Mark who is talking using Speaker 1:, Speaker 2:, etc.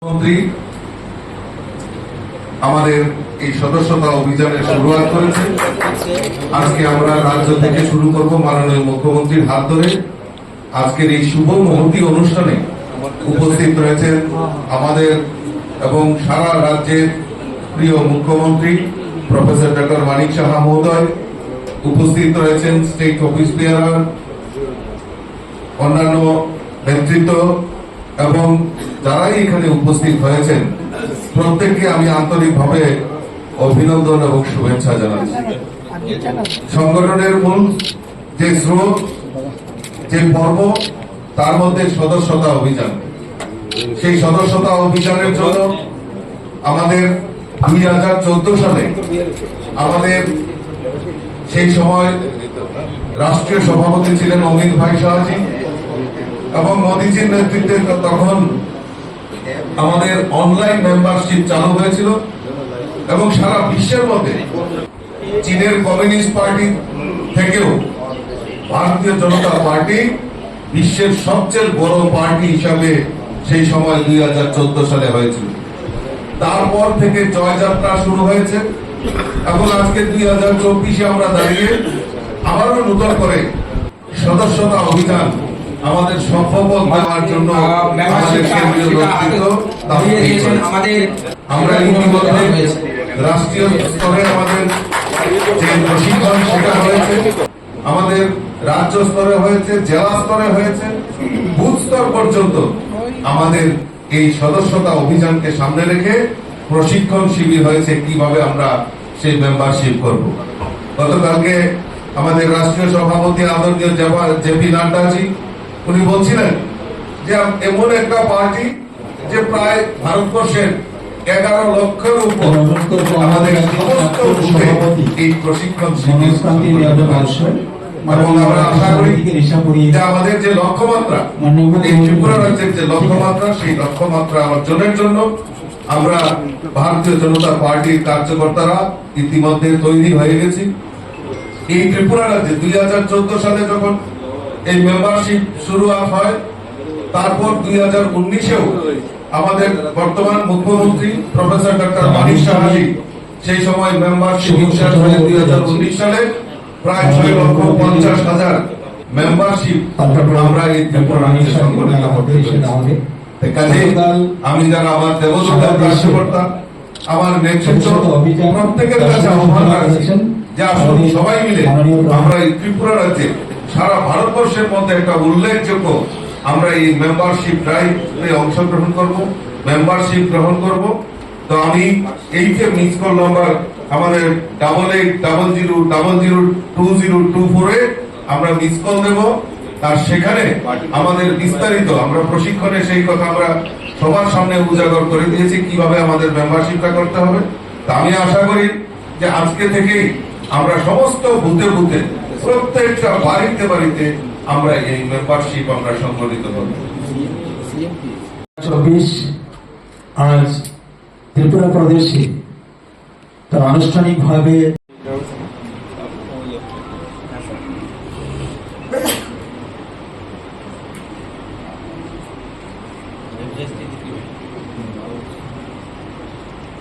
Speaker 1: মন্ত্রী আমাদের এই সদস্যতা অভিযানের শুরুয়াত করেছে। আজকে আমরা রাজ্য থেকে শুরু করব মাননীয় মুখ্যমন্ত্রীর হাত ধরে। আজকের এই শুভ মহতী অনুষ্ঠানে উপস্থিত রয়েছেন আমাদের এবং সারা রাজ্যের প্রিয় মুখ্যমন্ত্রী প্রফেসর ডক্টর মানিক সাহা মহোদয়, উপস্থিত রয়েছেন স্টেট অফিস বেয়ারার, অন্যান্য নেতৃত্ব এবং যারাই এখানে উপস্থিত হয়েছেন প্রত্যেককে আমি আন্তরিকভাবে অভিনন্দন এবং শুভেচ্ছা জানাচ্ছি। সংগঠনের মূল যে স্রোত, যে পর্ব, তার মধ্যে সদস্যতা অভিযান। সেই সদস্যতা অভিযানের জন্য আমাদের 2014 সালে আমাদের সেই সময় রাষ্ট্রীয় সভাপতি ছিলেন অমিত ভাই শাহজি এবং মোদীজির নেতৃত্বে তখন আমাদের অনলাইন মেম্বারশিপ চালু হয়েছিল এবং সারা বিশ্বের মধ্যে চীনের কমিউনিস্ট পার্টি থেকেও ভারতীয় জনতা পার্টি বিশ্বের সবচেয়ে বড় পার্টি হিসাবে সেই সময় 2014 সালে হয়েছিল। তারপর থেকে জয়যাত্রা শুরু হয়েছে এবং আজকে 2024-এ আমরা দাঁড়িয়ে আবারও নতুন করে সদস্যতা অভিযান আমাদের সফল দেওয়ার জন্য আমাদের কেন্দ্রীয় নেতৃত্ব আমরা ইতিমধ্যে রাষ্ট্রীয় স্তরে আমাদের যে প্রশিক্ষণ সেটা হয়েছে, আমাদের রাজ্য স্তরে হয়েছে, জেলা স্তরে হয়েছে, বুথ স্তর পর্যন্ত আমাদের এই সদস্যতা অভিযানকে সামনে রেখে প্রশিক্ষণ শিবির হয়েছে কিভাবে আমরা সেই মেম্বারশিপ করব। গতকালকে আমাদের রাষ্ট্রীয় সভাপতি আদরণীয় জেপি নাড্ডাজি উনি বলছিলেন যে এমন একটা পার্টি যে প্রায় ভারতবর্ষের 11 লক্ষের উপর আমাদের সমস্ত বুথে এই প্রশিক্ষণ শিবির এবং আমরা আশা করি যে আমাদের যে লক্ষ্যমাত্রা, এই ত্রিপুরা রাজ্যের যে লক্ষ্যমাত্রা, সেই লক্ষ্যমাত্রা অর্জনের জন্য আমরা ভারতীয় জনতা পার্টির কার্যকর্তারা ইতিমধ্যে তৈরি হয়ে গেছি। এই ত্রিপুরা রাজ্যে 2014 সালে যখন এই মেম্বারশিপ শুরু হয়, তারপর 2019-এও আমাদের বর্তমান মুখ্যমন্ত্রী প্রফেসর ডক্টর মানিক সাহাজি সেই সময় মেম্বারশিপ ইনশাস হয়ে 2019 সালে প্রায় 6,50,000 মেম্বারশিপ আমরা এই ত্রিপুরা রাজ্যে সংগঠিত করতে পেরেছি। আমি যারা আমার দেবদূতের কার্যকর্তা, আমার নেতৃত্ব, প্রত্যেকের কাছে আহ্বান রাখছি যে আসুন সবাই মিলে আমরা এই ত্রিপুরা রাজ্যে সারা ভারতবর্ষের মধ্যে একটা উল্লেখযোগ্য আমরা এই মেম্বারশিপ ড্রাইভে অংশগ্রহণ করব, মেম্বারশিপ গ্রহণ করব। তো আমি এই যে মিস কল নাম্বার আমাদের 8800002024-এ আমরা মিস কল দেব, আর সেখানে আমাদের বিস্তারিত আমরা প্রশিক্ষণে সেই কথা আমরা সবার সামনে উজাগর করে দিয়েছি কিভাবে আমাদের মেম্বারশিপটা করতে হবে। তা আমি আশা করি যে আজকে থেকেই আমরা সমস্ত বুথে বুথে প্রত্যেকটা বাড়িতে বাড়িতে আমরা এই মেম্বারশিপ আমরা সংগঠিত করব।
Speaker 2: 24 আজ ত্রিপুরা প্রদেশে তার আনুষ্ঠানিকভাবে